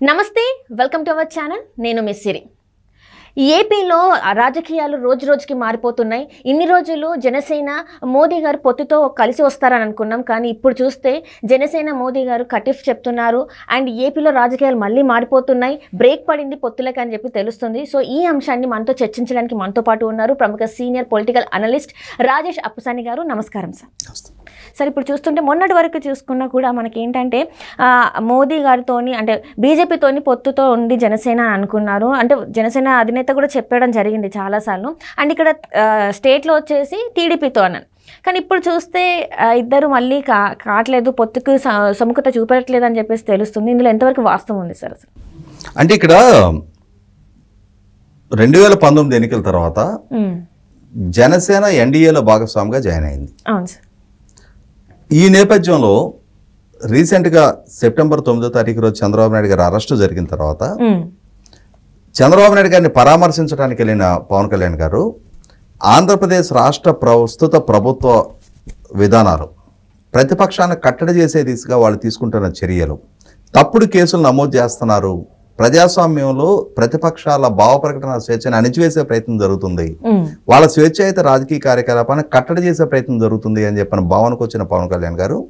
నమస్తే welcome to our channel నేను మిస్సిరి ఏపీలో రాజకీయాలు రోజు రోజుకి మారిపోతున్నాయి. ఇన్ని రోజులు జనసేన మోదీ గారు పొత్తుతో కలిసి వస్తారని అనుకున్నాం. కానీ ఇప్పుడు చూస్తే జనసేన మోదీ గారు కటిఫ్ చెప్తున్నారు అండ్ ఏపీలో రాజకీయాలు మళ్ళీ మారిపోతున్నాయి. బ్రేక్ పడింది పొత్తులకు అని చెప్పి తెలుస్తుంది. సో ఈ అంశాన్ని మనతో చర్చించడానికి మనతో పాటు ఉన్నారు ప్రముఖ సీనియర్ పొలిటికల్ అనలిస్ట్ రాజేష్ అప్పుసాని గారు. నమస్కారం సార్. సార్ ఇప్పుడు చూస్తుంటే మొన్నటి వరకు చూసుకున్నా కూడా మనకి ఏంటంటే మోదీ గారితోని అంటే బీజేపీతోని పొత్తుతో ఉంది జనసేన అనుకున్నారు. అంటే జనసేన అధినేత కూడా చెప్పడం జరిగింది చాలాసార్లు. అండ్ ఇక్కడ స్టేట్లో వచ్చేసి టీడీపీతో అన్నాను. కానీ ఇప్పుడు చూస్తే ఇద్దరు మళ్ళీ కావట్లేదు, పొత్తుకు సముఖత చూపెట్టలేదు అని చెప్పేసి తెలుస్తుంది. ఇందులో ఎంతవరకు వాస్తవం ఉంది సార్? అసలు అంటే ఇక్కడ 2019 ఎన్నికల తర్వాత జనసేన ఎన్డీఏలో భాగస్వామిగా జాయిన్ అయింది. అవును సార్. ఈ నేపథ్యంలో రీసెంట్గా సెప్టెంబర్ 9వ తారీఖు రోజు చంద్రబాబు నాయుడు గారు అరెస్టు జరిగిన తర్వాత చంద్రబాబు నాయుడు గారిని పరామర్శించడానికి వెళ్ళిన పవన్ కళ్యాణ్ గారు ఆంధ్రప్రదేశ్ రాష్ట్ర ప్రస్తుత ప్రభుత్వ విధానాలు, ప్రతిపక్షాన్ని కట్టడి చేసే దిశగా వాళ్ళు తీసుకుంటున్న చర్యలు, తప్పుడు కేసులు నమోదు చేస్తున్నారు, ప్రజాస్వామ్యంలో ప్రతిపక్షాల భావ ప్రకటన స్వేచ్ఛను అణిచివేసే ప్రయత్నం జరుగుతుంది, వాళ్ళ స్వేచ్ఛాయుత రాజకీయ కార్యకలాపాన్ని కట్టడి చేసే ప్రయత్నం జరుగుతుంది అని చెప్పిన భావనకు వచ్చిన పవన్ కళ్యాణ్ గారు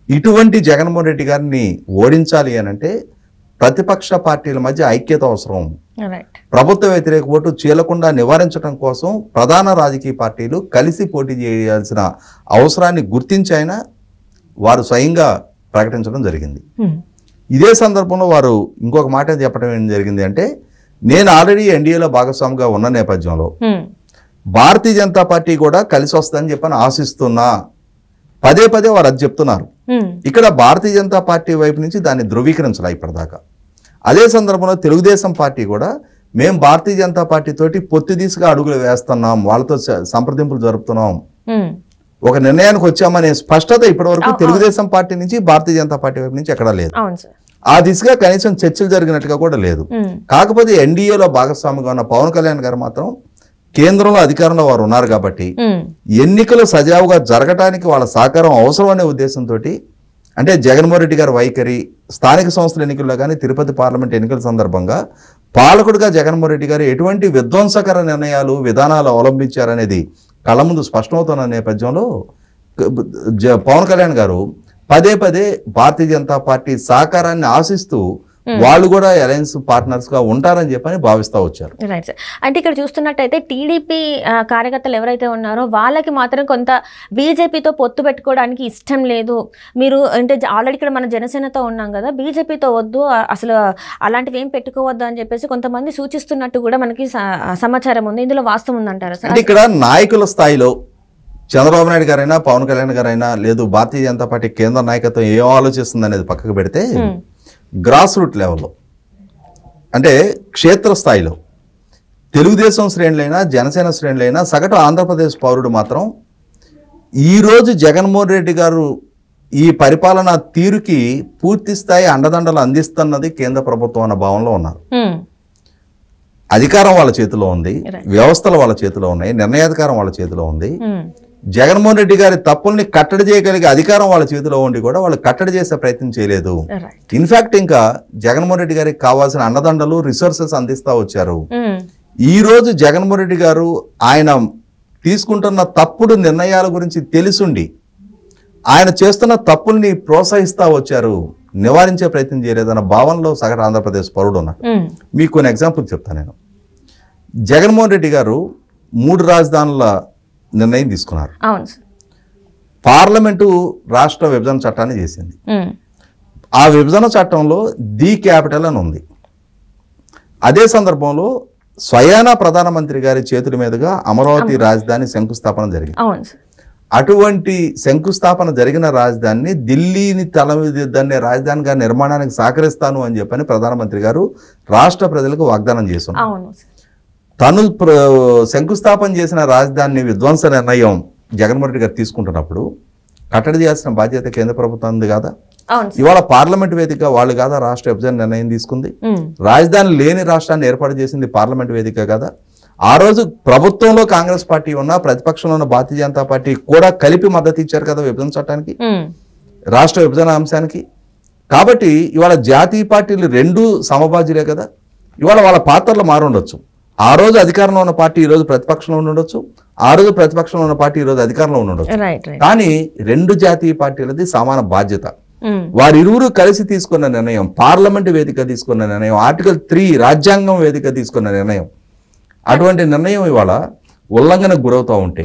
ఇటువంటి జగన్మోహన్ రెడ్డి గారిని ఓడించాలి అని అంటే ప్రతిపక్ష పార్టీల మధ్య ఐక్యత అవసరం, ప్రభుత్వ వ్యతిరేక ఓటు చీలకుండా నివారించడం కోసం ప్రధాన రాజకీయ పార్టీలు కలిసి పోటీ చేయాల్సిన అవసరాన్ని గుర్తించైనా వారు స్వయంగా ప్రకటించడం జరిగింది. ఇదే సందర్భంలో వారు ఇంకొక మాట చెప్పడం ఏం జరిగింది అంటే, నేను ఆల్రెడీ ఎన్డీఏలో భాగస్వామిగా ఉన్న నేపథ్యంలో భారతీయ జనతా పార్టీ కూడా కలిసి వస్తుందని చెప్పని ఆశిస్తున్నా. పదే పదే వారు అది చెప్తున్నారు. ఇక్కడ భారతీయ జనతా పార్టీ వైపు నుంచి దాన్ని ధృవీకరించాలి ఇప్పటిదాకా. అదే సందర్భంలో తెలుగుదేశం పార్టీ కూడా మేము భారతీయ జనతా పార్టీ తోటి పొత్తు దిశగా అడుగులు వేస్తున్నాం, వాళ్ళతో సంప్రదింపులు జరుపుతున్నాం, ఒక నిర్ణయానికి వచ్చామనే స్పష్టత ఇప్పటివరకు తెలుగుదేశం పార్టీ నుంచి భారతీయ జనతా పార్టీ వైపు నుంచి ఎక్కడా లేదు. ఆ దిశగా కనీసం చర్చలు జరిగినట్టుగా కూడా లేదు. కాకపోతే ఎన్డీఏలో భాగస్వామిగా ఉన్న పవన్ కళ్యాణ్ గారు మాత్రం కేంద్రంలో అధికారంలో వారు ఉన్నారు కాబట్టి ఎన్నికలు సజావుగా జరగటానికి వాళ్ళ సహకారం అవసరం అనే ఉద్దేశంతో, అంటే జగన్మోహన్ రెడ్డి గారి వైఖరి స్థానిక సంస్థల ఎన్నికల్లో కానీ తిరుపతి పార్లమెంట్ ఎన్నికల సందర్భంగా పాలకుడిగా జగన్మోహన్ రెడ్డి గారు ఎటువంటి విధ్వంసకర నిర్ణయాలు విధానాలు అవలంబించారనేది కళ్ళ ముందు స్పష్టమవుతున్న నేపథ్యంలో పవన్ కళ్యాణ్ గారు పదే పదే భారతీయ జనతా పార్టీ సహకారాన్ని ఆశిస్తూ వాళ్ళు కూడా అలయన్స్ పార్ట్నర్స్ గా ఉంటారని చెప్పని భావిస్తూ వచ్చారు. Right sir. అంటే ఇక్కడ చూస్తున్నట్టయితే టీడీపీ కార్యకర్తలు ఎవరైతే ఉన్నారో వాళ్ళకి మాత్రం కొంత బీజేపీతో పొత్తు పెట్టుకోవడానికి ఇష్టం లేదు. మీరు అంటే ఆల్రెడీ ఇక్కడ మన జనసేనతో ఉన్నాం కదా, బీజేపీతో వద్దు, అసలు అలాంటివి ఏం పెట్టుకోవద్దు అని చెప్పేసి కొంతమంది సూచిస్తున్నట్టు కూడా మనకి సమాచారం ఉంది. ఇందులో వాస్తవం ఉందంటారా సార్? ఇక్కడ నాయకుల స్థాయిలో చంద్రబాబు నాయుడు గారైనా పవన్ కళ్యాణ్ గారైనా లేదు భారతీయ జనతా పార్టీ కేంద్ర నాయకత్వం ఏం ఆలోచిస్తుంది అనేది పక్కకు పెడితే గ్రాస్ రూట్ లెవెల్లో అంటే క్షేత్రస్థాయిలో తెలుగుదేశం శ్రేణులైనా జనసేన శ్రేణులైనా సగటు ఆంధ్రప్రదేశ్ పౌరుడు మాత్రం ఈరోజు జగన్మోహన్ రెడ్డి గారు ఈ పరిపాలనా తీరుకి పూర్తి స్థాయి అండదండలు అందిస్తున్నది కేంద్ర ప్రభుత్వం అన్న భావనలో ఉన్నారు. అధికారం వాళ్ళ చేతిలో ఉంది, వ్యవస్థలు వాళ్ళ చేతిలో ఉన్నాయి, నిర్ణయాధికారం వాళ్ళ చేతిలో ఉంది. జగన్మోహన్ రెడ్డి గారి తప్పుల్ని కట్టడి చేయగలిగే అధికారం వాళ్ళ చేతిలో ఉండి కూడా వాళ్ళు కట్టడి చేసే ప్రయత్నం చేయలేదు. ఇన్ఫాక్ట్ ఇంకా జగన్మోహన్ రెడ్డి గారికి కావాల్సిన అండదండలు రిసోర్సెస్ అందిస్తా వచ్చారు. ఈ రోజు జగన్మోహన్ రెడ్డి గారు ఆయన తీసుకుంటున్న తప్పుడు నిర్ణయాల గురించి తెలుసుండి ఆయన చేస్తున్న తప్పుల్ని ప్రోత్సహిస్తా వచ్చారు, నివారించే ప్రయత్నం చేయలేదన్న భావనలో సగటు ఆంధ్రప్రదేశ్ పౌరుడు ఉన్నారు. మీకు కొన్ని ఎగ్జాంపుల్ చెప్తాను నేను. జగన్మోహన్ రెడ్డి గారు 3 రాజధానుల నిర్ణయం తీసుకున్నారు. పార్లమెంటు రాష్ట్ర విభజన చట్టాన్ని చేసింది. ఆ విభజన చట్టంలో ది క్యాపిటల్ అని ఉంది. అదే సందర్భంలో స్వయానా ప్రధానమంత్రి గారి చేతుల మీదుగా అమరావతి రాజధాని శంకుస్థాపన జరిగింది. అటువంటి శంకుస్థాపన జరిగిన రాజధానిని ఢిల్లీని తలదన్నే రాజధానిగా నిర్మాణానికి సహకరిస్తాను అని చెప్పని ప్రధానమంత్రి గారు రాష్ట్ర ప్రజలకు వాగ్దానం చేస్తున్నారు. తను శంకుస్థాపన చేసిన రాజధాని విధ్వంస నిర్ణయం జగన్మోహన్ రెడ్డి గారు తీసుకుంటున్నప్పుడు కట్టడి చేయాల్సిన బాధ్యత కేంద్ర ప్రభుత్వం ఉంది కదా. ఇవాళ పార్లమెంట్ వేదిక వాళ్ళు కాదా రాష్ట్ర విభజన నిర్ణయం తీసుకుంది? రాజధాని లేని రాష్ట్రాన్ని ఏర్పాటు చేసింది పార్లమెంట్ వేదిక కదా. ఆ రోజు ప్రభుత్వంలో కాంగ్రెస్ పార్టీ ఉన్నా ప్రతిపక్షంలో ఉన్న భారతీయ జనతా పార్టీ కూడా కలిపి మద్దతు ఇచ్చారు కదా విభజన చట్టానికి, రాష్ట్ర విభజన అంశానికి. కాబట్టి ఇవాళ జాతీయ పార్టీలు రెండు సమబాధ్యులే కదా. ఇవాళ వాళ్ళ పాత్రలు మారుండొచ్చు. ఆ రోజు అధికారంలో ఉన్న పార్టీ ఈ రోజు ప్రతిపక్షంలో ఉండొచ్చు, ఆ రోజు ప్రతిపక్షంలో ఉన్న పార్టీ ఈ రోజు అధికారంలో ఉండొచ్చు. కానీ రెండు జాతీయ పార్టీలది సమాన బాధ్యత. వారిరువురు కలిసి తీసుకున్న నిర్ణయం, పార్లమెంట్ వేదిక తీసుకున్న నిర్ణయం, ఆర్టికల్ 3 రాజ్యాంగం వేదిక తీసుకున్న నిర్ణయం, అటువంటి నిర్ణయం ఇవాళ ఉల్లంఘనకు గురవుతూ ఉంటే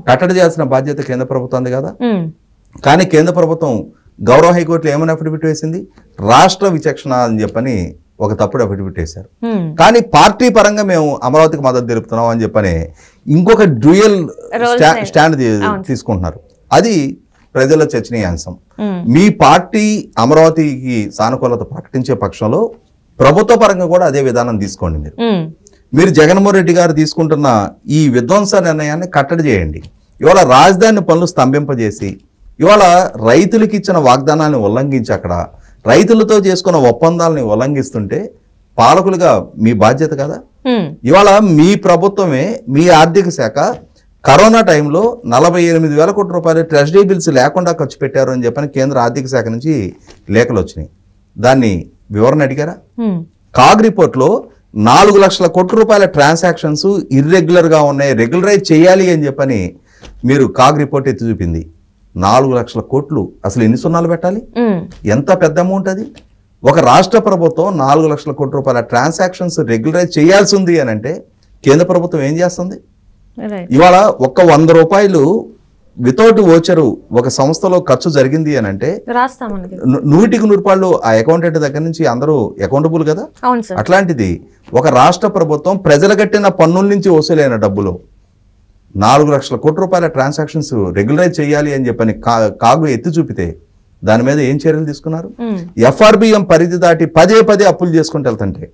కట్టడి చేయాల్సిన బాధ్యత కేంద్ర ప్రభుత్వం కదా. కానీ కేంద్ర ప్రభుత్వం గౌరవ హైకోర్టులో ఏమైనా అఫిడవిట్ వేసింది, రాష్ట్ర విచక్షణ అని చెప్పని ఒక తప్పుడు అఫిడవిట్ వేశారు. కానీ పార్టీ పరంగా మేము అమరావతికి మద్దతు తెలుపుతున్నాం అని చెప్పని ఇంకొక డ్యూయల్ స్టాండ్ తీసుకుంటున్నారు. అది ప్రజల చర్చనీయాంశం. మీ పార్టీ అమరావతికి సానుకూలత ప్రకటించే పక్షంలో ప్రభుత్వ పరంగా కూడా అదే విధానం తీసుకోండి. మీరు జగన్మోహన్ రెడ్డి గారు తీసుకుంటున్న ఈ విధ్వంస నిర్ణయాన్ని కట్టడి చేయండి. ఇవాళ రాజధాని పనులు స్తంభింపజేసి ఇవాళ రైతులకు ఇచ్చిన వాగ్దానాన్ని ఉల్లంఘించి అక్కడ రైతులతో చేసుకున్న ఒప్పందాలని ఉల్లంఘిస్తుంటే పాలకులుగా మీ బాధ్యత కదా. ఇవాళ మీ ప్రభుత్వమే, మీ ఆర్థిక శాఖ కరోనా టైంలో 48,000 కోట్ల రూపాయలు ట్రెజరీ బిల్స్ లేకుండా ఖర్చు పెట్టారు అని చెప్పని కేంద్ర ఆర్థిక శాఖ నుంచి లేఖలు వచ్చినాయి. దాన్ని వివరణ అడిగారా? కాగ్ రిపోర్ట్లో 4 లక్షల కోట్ల రూపాయల ట్రాన్సాక్షన్స్ ఇర్రెగ్యులర్గా ఉన్నాయి, రెగ్యులరైజ్ చేయాలి అని చెప్పని మీరు కాగ్ రిపోర్ట్ ఎత్తి చూపింది. 4 లక్షల కోట్లు అసలు ఎన్ని సున్నాలు పెట్టాలి? ఎంత పెద్ద అమౌంట్ అది. ఒక రాష్ట్ర ప్రభుత్వం 4 లక్షల కోట్ల రూపాయల ట్రాన్సాక్షన్స్ రెగ్యులరైజ్ చేయాల్సి ఉంది అని అంటే కేంద్ర ప్రభుత్వం ఏం చేస్తుంది? ఇవాళ 100 రూపాయలు వితౌట్ ఓచరు ఒక సంస్థలో ఖర్చు జరిగింది అని అంటే 100కి 100 రూపాయలు ఆ అకౌంటెంట్ దగ్గర నుంచి అందరూ అకౌంటబుల్ కదా. అట్లాంటిది ఒక రాష్ట్ర ప్రభుత్వం ప్రజలు కట్టిన పన్నుల నుంచి వసూలైన డబ్బులు 4 లక్షల కోట్ల రూపాయల ట్రాన్సాక్షన్స్ రెగ్యులరైజ్ చేయాలి అని చెప్పని కాగు ఎత్తి చూపితే దాని మీద ఏం చర్యలు తీసుకున్నారు? ఎఫ్ఆర్బిఎం పరిధి దాటి పదే అప్పులు చేసుకుంటూ వెళ్తుంటే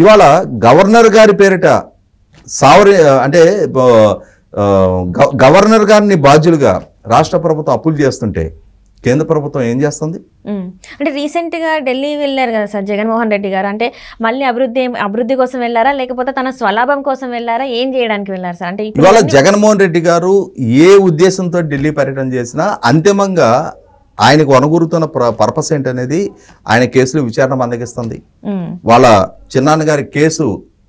ఇవాళ గవర్నర్ గారి పేరిట అంటే గవర్నర్ గారిని బాధ్యులుగా రాష్ట్ర ప్రభుత్వం అప్పులు చేస్తుంటే కేంద్ర ప్రభుత్వం ఏం చేస్తుంది? అంటే రీసెంట్ గా ఢిల్లీ వెళ్ళారు కదా సార్ జగన్మోహన్ రెడ్డి గారు. అంటే మళ్ళీ అభివృద్ధి కోసం వెళ్ళారా, లేకపోతే తన స్వలాభం కోసం వెళ్ళారా, ఏం చేయడానికి వెళ్ళారు సార్? అంటే ఇవాళ జగన్మోహన్ రెడ్డి గారు ఏ ఉద్దేశంతో ఢిల్లీ పర్యటన చేసినా అంతిమంగా ఆయనకు అనుగురుతున్న పర్పస్ ఏంటనేది ఆయన కేసులు విచారణ మందగిస్తుంది. వాళ్ళ చిన్నాన్న గారి కేసు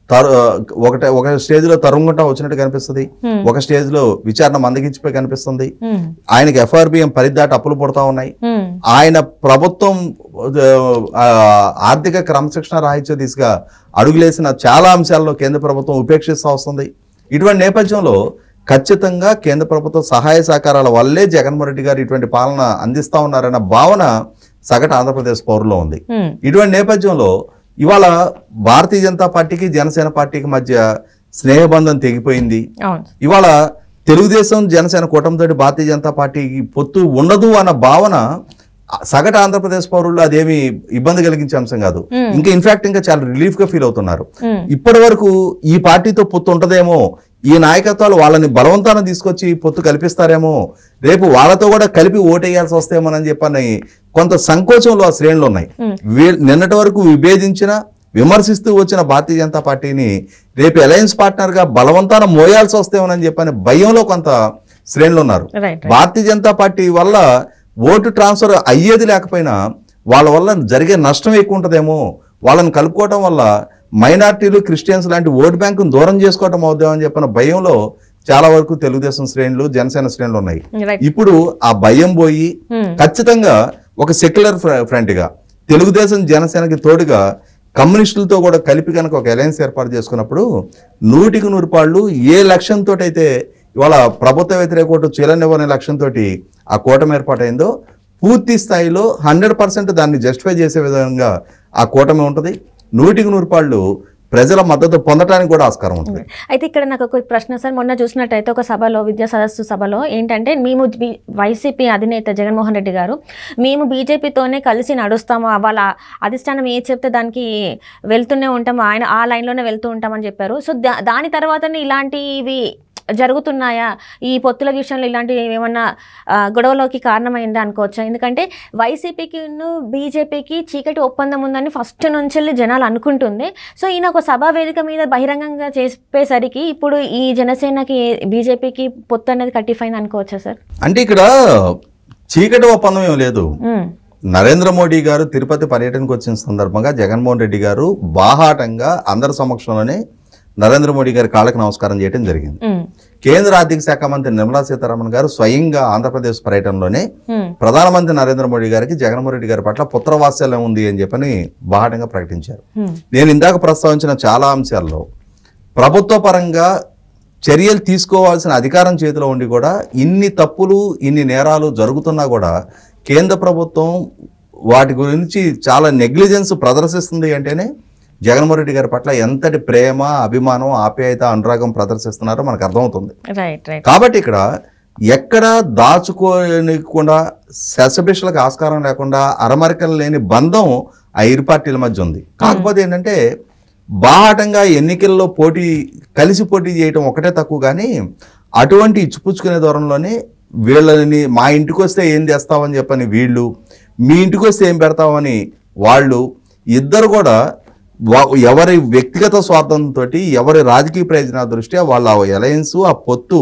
ఒక స్టేజ్ లో తరుముకుంటా వచ్చినట్టు కనిపిస్తుంది, ఒక స్టేజ్ లో విచారణ మందగించిపోయి కనిపిస్తుంది. ఆయనకి ఎఫ్ఆర్బిఎం పరిదాటి అప్పులు పడుతూ ఉన్నాయి. ఆయన ప్రభుత్వం ఆర్థిక క్రమశిక్షణ రాహిత్య దిశగా అడుగులేసిన చాలా అంశాల్లో కేంద్ర ప్రభుత్వం ఉపేక్షిస్తూ వస్తుంది. ఇటువంటి నేపథ్యంలో ఖచ్చితంగా కేంద్ర ప్రభుత్వ సహాయ సహకారాల వల్లే జగన్మోహన్ రెడ్డి గారు ఇటువంటి పాలన అందిస్తా ఉన్నారన్న భావన సగటు ఆంధ్రప్రదేశ్ పౌరులో ఉంది. ఇటువంటి నేపథ్యంలో ఇవాళ భారతీయ జనతా పార్టీకి జనసేన పార్టీకి మధ్య స్నేహబంధం తెగిపోయింది. ఇవాళ తెలుగుదేశం జనసేన కూటమితోటి భారతీయ జనతా పార్టీకి పొత్తు ఉండదు అన్న భావన సగటు ఆంధ్రప్రదేశ్ పౌరులు అదేమి ఇబ్బంది కలిగించే అంశం కాదు. ఇంకా ఇన్ఫాక్ట్ ఇంకా చాలా రిలీఫ్ గా ఫీల్ అవుతున్నారు. ఇప్పటి వరకు ఈ పార్టీతో పొత్తు ఉంటదేమో, ఈ నాయకత్వాలు వాళ్ళని బలవంతాన తీసుకొచ్చి పొత్తు కల్పిస్తారేమో, రేపు వాళ్ళతో కూడా కలిపి ఓటేయాల్సి వస్తేమోనని చెప్పని కొంత సంకోచంలో ఆ శ్రేణులు ఉన్నాయి. నిన్నటి వరకు విభేదించిన విమర్శిస్తూ వచ్చిన భారతీయ జనతా పార్టీని రేపు అలయన్స్ పార్ట్నర్ గా బలవంతాన మోయాల్సి వస్తేమోనని చెప్పని భయంలో కొంత శ్రేణులు ఉన్నారు. భారతీయ జనతా పార్టీ వల్ల ఓటు ట్రాన్స్ఫర్ అయ్యేది లేకపోయినా వాళ్ళ వల్ల జరిగే నష్టం ఎక్కువ ఉంటుందేమో, వాళ్ళని కలుపుకోవటం వల్ల మైనార్టీలు క్రిస్టియన్స్ లాంటి ఓటు బ్యాంకును దూరం చేసుకోవటం అవుతామని చెప్పిన భయంలో చాలా వరకు తెలుగుదేశం శ్రేణులు జనసేన శ్రేణులు ఉన్నాయి. ఇప్పుడు ఆ భయం పోయి ఖచ్చితంగా ఒక సెక్యులర్ ఫ్రంట్ గా తెలుగుదేశం జనసేనకి తోడుగా కమ్యూనిస్టులతో కూడా కలిపి కనుక ఒక అలయన్స్ ఏర్పాటు చేసుకున్నప్పుడు 100కి 100 రూపాయలు ఏ లక్ష్యంతో అయితే ఇవాళ ప్రభుత్వ వ్యతిరేక ఓటు చీలనివ్వని లక్ష్యంతో ఆ కూటమి ఏర్పాటైందో పూర్తి స్థాయిలో 100% దాన్ని జస్టిఫై చేసే విధంగా ఆ కూటమి ఉంటుంది. 100కి 100 రూపాయలు ప్రజల మద్దతు పొందడానికి కూడా ఆస్కారం ఉంటుంది. అయితే ఇక్కడ నాకు ఒక ప్రశ్న సార్, మొన్న చూసినట్టయితే ఒక సభలో, విద్యా సదస్సు సభలో ఏంటంటే మేము వైసీపీ అధినేత జగన్మోహన్ రెడ్డి గారు మేము బీజేపీతోనే కలిసి నడుస్తాము, వాళ్ళ అధిష్టానం ఏ చెప్తే దానికి వెళ్తూనే ఉంటాము, ఆయన ఆ లైన్లోనే వెళ్తూ ఉంటామని చెప్పారు. సో దాని తర్వాతనే ఇలాంటివి జరుగుతున్నాయా, ఈ పొత్తుల విషయంలో ఇలాంటివి ఏమన్నా గొడవలోకి కారణమైందా అనుకోవచ్చా? ఎందుకంటే వైసీపీకి బీజేపీకి చీకటి ఒప్పందం ఉందని ఫస్ట్ నుంచి జనాలు అనుకుంటుంది. సో ఈయన ఒక సభా వేదిక మీద బహిరంగంగా చెప్పేసరికి ఇప్పుడు ఈ జనసేనకి బీజేపీకి పొత్తు అనేది కట్టిఫైంది అనుకోవచ్చా సార్? అంటే ఇక్కడ చీకటి ఒప్పందం ఏం లేదు. నరేంద్ర మోడీ గారు తిరుపతి పర్యటనకు వచ్చిన సందర్భంగా జగన్మోహన్ రెడ్డి గారు బాహాటంగా అందరి సమక్షంలోనే నరేంద్ర మోడీ గారి కాళ్ళకి నమస్కారం చేయడం జరిగింది. కేంద్ర ఆర్థిక శాఖ మంత్రి నిర్మలా సీతారామన్ గారు స్వయంగా ఆంధ్రప్రదేశ్ పర్యటనలోనే ప్రధానమంత్రి నరేంద్ర మోడీ గారికి జగన్మోహన్ రెడ్డి గారి పట్ల పుత్రవాత్సల్యం ఉంది అని చెప్పని బాహాటంగా ప్రకటించారు. నేను ఇందాక ప్రస్తావించిన చాలా అంశాల్లో ప్రభుత్వ పరంగా చర్యలు తీసుకోవాల్సిన అధికారం చేతిలో ఉండి కూడా ఇన్ని తప్పులు ఇన్ని నేరాలు జరుగుతున్నా కూడా కేంద్ర ప్రభుత్వం వాటి గురించి చాలా నెగ్లిజెన్స్ ప్రదర్శిస్తుంది అంటేనే జగన్మోహన్ రెడ్డి గారి పట్ల ఎంతటి ప్రేమ, అభిమానం, ఆప్యాయత, అనురాగం ప్రదర్శిస్తున్నారో మనకు అర్థమవుతుంది. కాబట్టి ఇక్కడ ఎక్కడ దాచుకోనికుండా శశభిషలకు ఆస్కారం లేకుండా అరమరికలు లేని బంధం ఆ ఇరు పార్టీల మధ్య ఉంది. కాకపోతే ఏంటంటే బాహాటంగా ఎన్నికల్లో కలిసి పోటీ చేయటం ఒకటే తక్కువ, కానీ అటువంటి ఇచ్చిపుచ్చుకునే దూరంలోనే వీళ్ళని మా ఇంటికి వస్తే ఏం చేస్తామని చెప్పని వీళ్ళు, మీ ఇంటికి వస్తే ఏం పెడతామని వాళ్ళు, ఇద్దరు కూడా ఎవరి వ్యక్తిగత స్వార్థంతో ఎవరి రాజకీయ ప్రయోజనాల దృష్ట్యా వాళ్ళ అలయన్స్ ఆ పొత్తు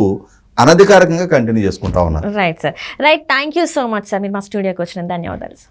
అనధికారికంగా కంటిన్యూ చేసుకుంటా ఉన్నారు. Right sir, right. Thank you so much sir, మీరు మా స్టూడియోకి వచ్చిన ధన్యవాదాలు.